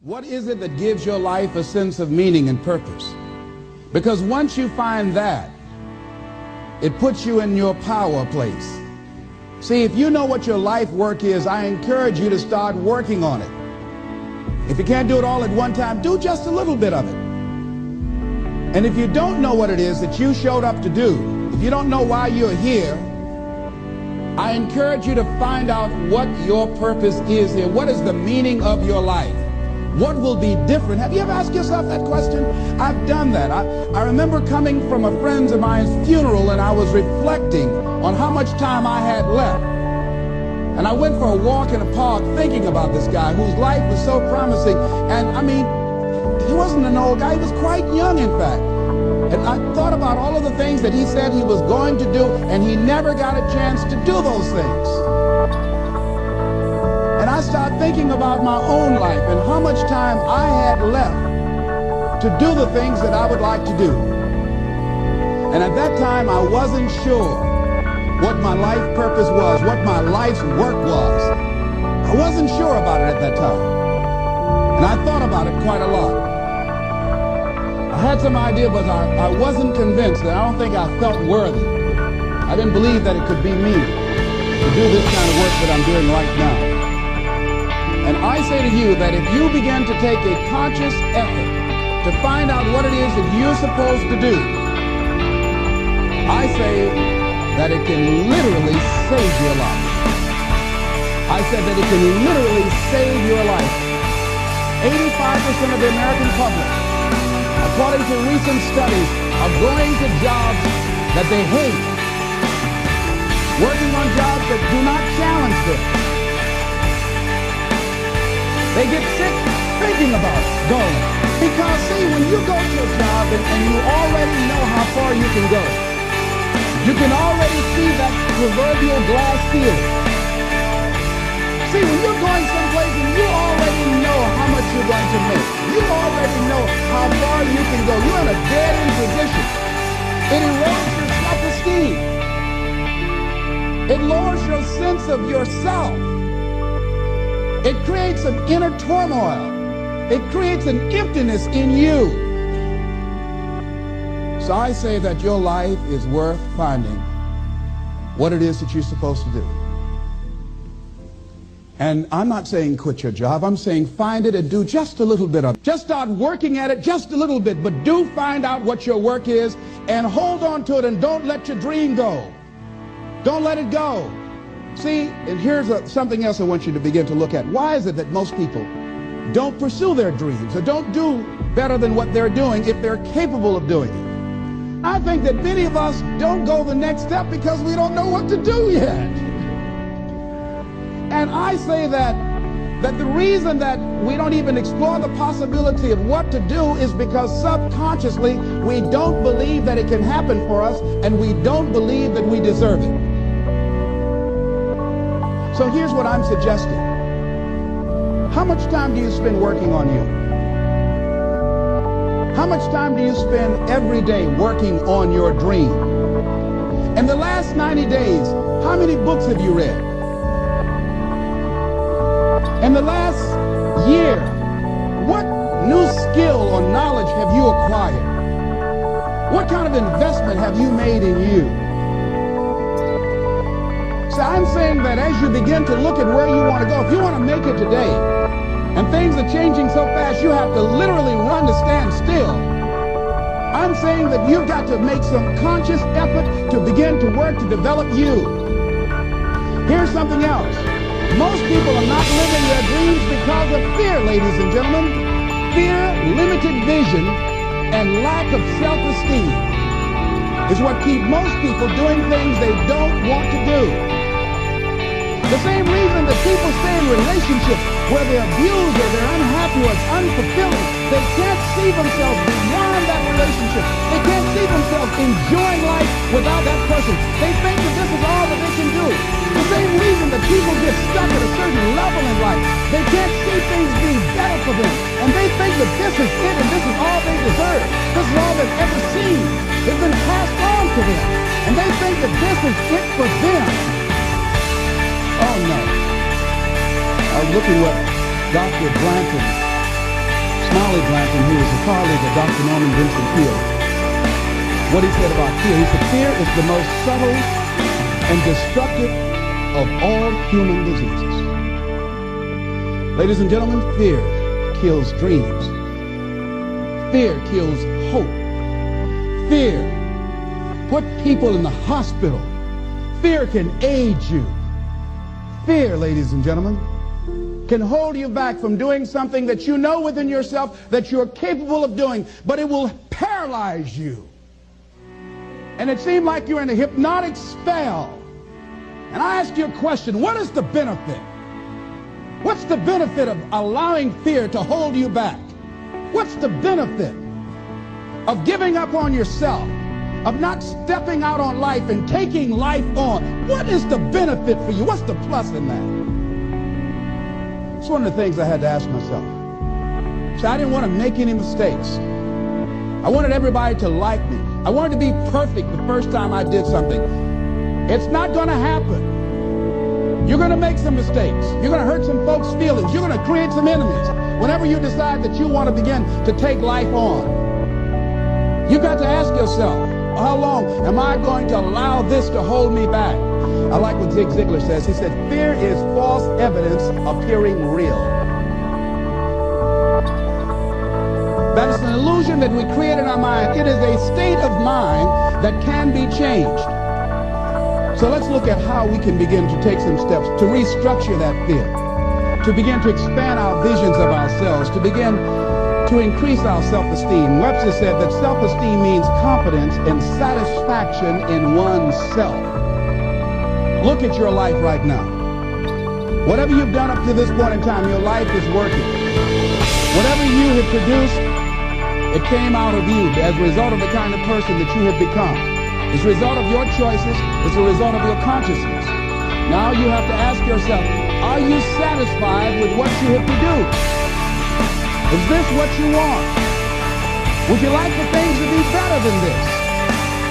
What is it that gives your life a sense of meaning and purpose? Because once you find that, it puts you in your power place. See, if you know what your life work is, I encourage you to start working on it. If you can't do it all at one time, do just a little bit of it. And if you don't know what it is that you showed up to do, if you don't know why you're here, I encourage you to find out what your purpose is here. What is the meaning of your life? What will be different? Have you ever asked yourself that question? I've done that. I remember coming from a friend of mine's funeral, and I was reflecting on how much time I had left. And I went for a walk in a park thinking about this guy whose life was so promising. And I mean, he wasn't an old guy. He was quite young, in fact. And I thought about all of the things that he said he was going to do, and he never got a chance to do those things. And I started thinking about my own life and how much time I had left to do the things that I would like to do. And at that time, I wasn't sure what my life purpose was, what my life's work was. I wasn't sure about it at that time. And I thought about it quite a lot. I had some idea, but I wasn't convinced, and I don't think I felt worthy. I didn't believe that it could be me to do this kind of work that I'm doing right now. And I say to you that if you begin to take a conscious effort to find out what it is that you're supposed to do, I say that it can literally save your life. I said that it can literally save your life. 85% of the American public, according to recent studies, are going to jobs that they hate, working on jobs that do not challenge them. They get sick thinking about going. Because, see, when you go to a job and you already know how far you can go, you can already see that proverbial glass ceiling. See, when you're going someplace and you already know how much you're going to make, you already know how far you can go, you're in a dead-end position. It erodes your self-esteem. It lowers your sense of yourself. It creates an inner turmoil. It creates an emptiness in you. So I say that your life is worth finding what it is that you're supposed to do. And I'm not saying quit your job. I'm saying find it and do just a little bit of it. Just start working at it just a little bit, but do find out what your work is and hold on to it, and don't let your dream go. Don't let it go. See, and here's something else I want you to begin to look at. Why is it that most people don't pursue their dreams or don't do better than what they're doing if they're capable of doing it? I think that many of us don't go the next step because we don't know what to do yet. And I say that the reason that we don't even explore the possibility of what to do is because subconsciously we don't believe that it can happen for us, and we don't believe that we deserve it. So here's what I'm suggesting. How much time do you spend working on you? How much time do you spend every day working on your dream? In the last 90 days, how many books have you read? In the last year, what new skill or knowledge have you acquired? What kind of investment have you made in you? So I'm saying that as you begin to look at where you want to go, if you want to make it today, and things are changing so fast, you have to literally run to stand still. I'm saying that you've got to make some conscious effort to begin to work to develop you. Here's something else. Most people are not living their dreams because of fear, ladies and gentlemen. Fear, limited vision, and lack of self-esteem is what keep most people doing things they don't want to do. The same reason that people stay in relationships where they're abused or they're unhappy or it's unfulfilling, they can't see themselves beyond that relationship. They can't see themselves enjoying life without that person. They think that this is all that they can do. The same reason that people get stuck at a certain level in life. They can't see things being better for them. And they think that this is it and this is all they deserve. This is all they've ever seen. It's been passed on to them. And they think that this is it for them. Oh no. I was looking what Dr. Blanton college lantern who was a colleague of Dr. Norman Vincent Peale what he said about fear. He said, fear is the most subtle and destructive of all human diseases. Ladies and gentlemen, fear kills dreams. Fear kills hope. Fear put people in the hospital. Fear can age you. Fear, ladies and gentlemen, can hold you back from doing something that you know within yourself that you're capable of doing, but it will paralyze you. And it seemed like you're in a hypnotic spell. And I ask you a question, what is the benefit? What's the benefit of allowing fear to hold you back? What's the benefit of giving up on yourself, of not stepping out on life and taking life on? What is the benefit for you? What's the plus in that? It's one of the things I had to ask myself. So I didn't want to make any mistakes. I wanted everybody to like me. I wanted to be perfect the first time I did something. It's not going to happen. You're going to make some mistakes. You're going to hurt some folks' feelings. You're going to create some enemies. Whenever you decide that you want to begin to take life on, you've got to ask yourself, how long am I going to allow this to hold me back? I like what Zig Ziglar says. He said, fear is false evidence appearing real. That is an illusion that we create in our mind. It is a state of mind that can be changed. So let's look at how we can begin to take some steps to restructure that fear, to begin to expand our visions of ourselves, to begin to increase our self-esteem. Webster said that self-esteem means confidence and satisfaction in oneself. Look at your life right now. Whatever you've done up to this point in time, your life is working. Whatever you have produced, it came out of you as a result of the kind of person that you have become. It's a result of your choices. It's a result of your consciousness. Now you have to ask yourself, are you satisfied with what you have produced? Is this what you want? Would you like for things to be better than this?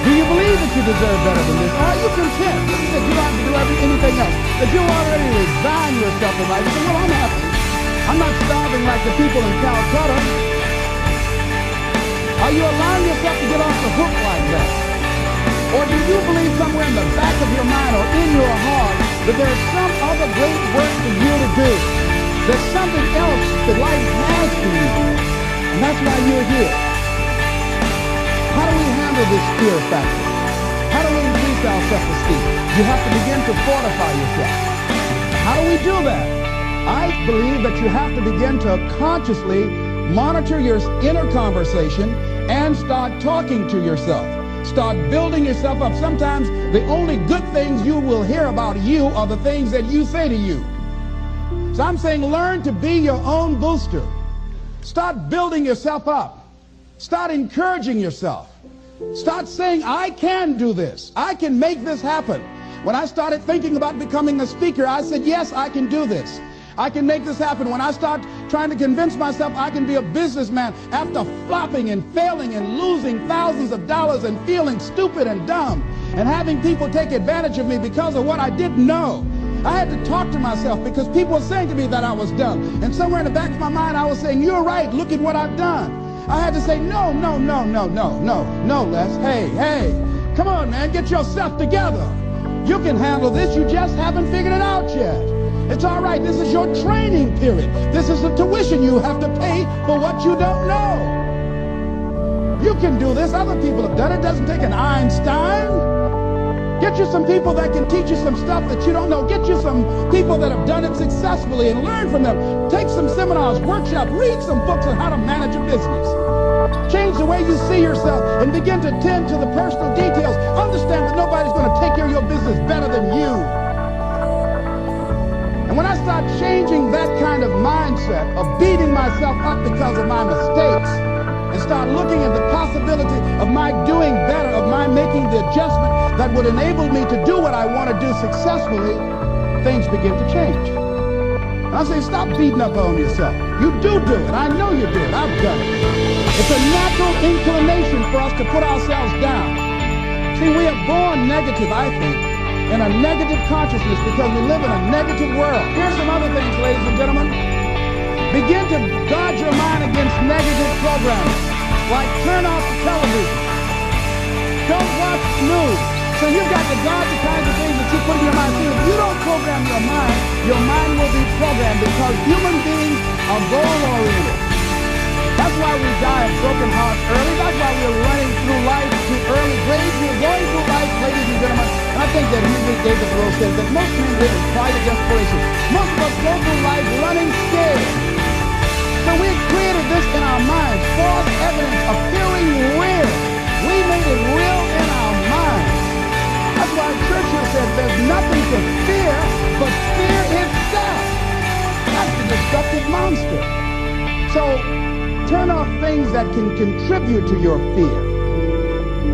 Do you believe that you deserve better than this? Are you content that you don't have to do anything else? That you already resign yourself in life? You say, well, I'm happy. I'm not starving like the people in Calcutta. Are you allowing yourself to get off the hook like that? Or do you believe somewhere in the back of your mind or in your heart that there's some other great work for you to do? There's something else that life has for you. And that's why you're here. How do we handle this fear factor? How do we increase our self-esteem? You have to begin to fortify yourself. How do we do that? I believe that you have to begin to consciously monitor your inner conversation and start talking to yourself. Start building yourself up. Sometimes the only good things you will hear about you are the things that you say to you. So I'm saying learn to be your own booster. Start building yourself up. Start encouraging yourself. Start saying, I can do this. I can make this happen. When I started thinking about becoming a speaker, I said, yes, I can do this. I can make this happen. When I start trying to convince myself I can be a businessman after flopping and failing and losing thousands of dollars and feeling stupid and dumb and having people take advantage of me because of what I didn't know, I had to talk to myself because people were saying to me that I was dumb. And somewhere in the back of my mind, I was saying, you're right, look at what I've done. I had to say, no, Les. Hey, come on, man, get yourself together. You can handle this. You just haven't figured it out yet. It's all right. This is your training period. This is the tuition you have to pay for what you don't know. You can do this. Other people have done it. It doesn't take an Einstein. Get you some people that can teach you some stuff that you don't know. Get you some people that have done it successfully and learn from them. Take some seminars, workshops, read some books on how to manage a business. Change the way you see yourself and begin to tend to the personal details. Understand that nobody's going to take care of your business better than you. And when I start changing that kind of mindset of beating myself up because of my mistakes and start looking at the possibility of my doing better, of my making the adjustment that would enable me to do what I want to do successfully, things begin to change. And I say, stop beating up on yourself. You do it. I know you do it. I've done it. It's a natural inclination for us to put ourselves down. See, we are born negative, I think, in a negative consciousness because we live in a negative world. Here's some other things, ladies and gentlemen. Begin to guard your mind against negative programming, like turn off the television, don't watch news. So you've got to guard the kinds of things that you put in your mind. See, if you don't program your mind will be programmed, because human beings are goal-oriented. That's why we die of broken hearts early. That's why we're running through life to early grades. We're going through life, ladies and gentlemen. And I think that Henry David Thoreau says that most men live in quiet desperation. Most of us go through life running scared. So we created this in our minds, false evidence appearing real. We made it real in our minds. That's why Churchill said there's nothing to fear but fear itself. That's the destructive monster. So turn off things that can contribute to your fear.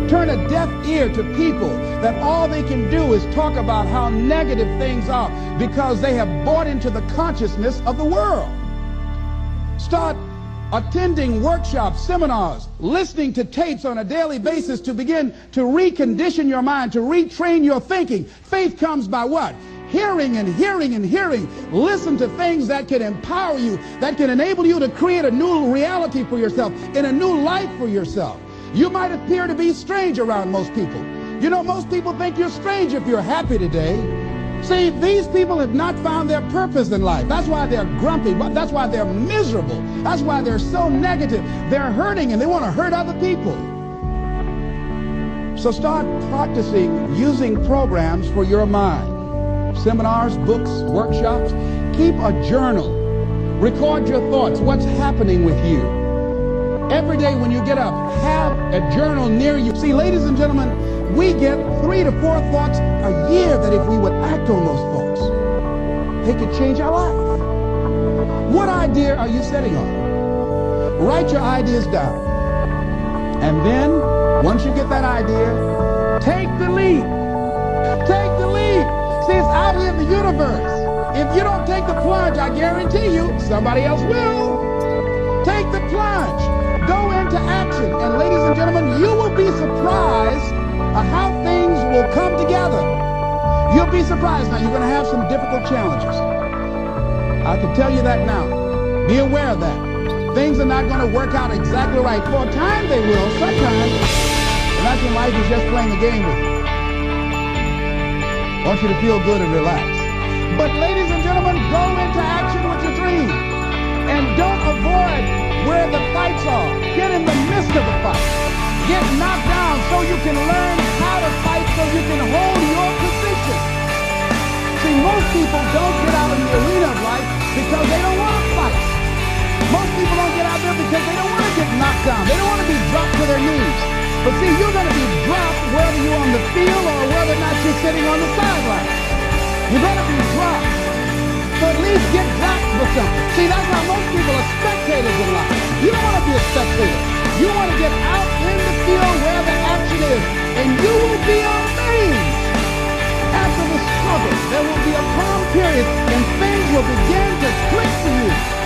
Turn a deaf ear to people that all they can do is talk about how negative things are, because they have bought into the consciousness of the world. Start attending workshops, seminars, listening to tapes on a daily basis to begin to recondition your mind, to retrain your thinking. Faith comes by what? Hearing and hearing and hearing. Listen to things that can empower you, that can enable you to create a new reality for yourself, and a new life for yourself. You might appear to be strange around most people. You know, most people think you're strange if you're happy today. See, these people have not found their purpose in life. That's why they're grumpy. That's why they're miserable. That's why they're so negative. They're hurting and they want to hurt other people. So start practicing using programs for your mind. Seminars, books, workshops. Keep a journal. Record your thoughts. What's happening with you? Every day when you get up, have a journal near you. See, ladies and gentlemen, we get 3 to 4 thoughts a year that if we would act on those thoughts, they could change our life. What idea are you setting on? Write your ideas down. And then, once you get that idea, take the leap. Take the leap. See, it's out here in the universe. If you don't take the plunge, I guarantee you, somebody else will. Take the plunge. Go into action. And ladies and gentlemen, you will be surprised how things will come together. You'll be surprised. Now, you're going to have some difficult challenges. I can tell you that now. Be aware of that. Things are not going to work out exactly right. For a time, they will. Sometimes. And that's when life is just playing a game with you. I want you to feel good and relax. But ladies and gentlemen, go into action with your dream. And don't avoid where the fights are. Get in the midst of the fight. Get knocked down so you can learn how to fight, so you can hold your position. See, most people don't get out in the arena of life because they don't want to fight. Most people don't get out there because they don't want to get knocked down. They don't want to be dropped to their knees. But see, you're going to be dropped whether you're on the field or whether or not you're sitting on the sideline. You're going to be dropped. So at least get dropped for something. See, that's how most people are spectators in life. You don't want to be a spectator. You want to get out in the field where the action is, and you will be amazed. After the struggle, there will be a calm period, and things will begin to click for you.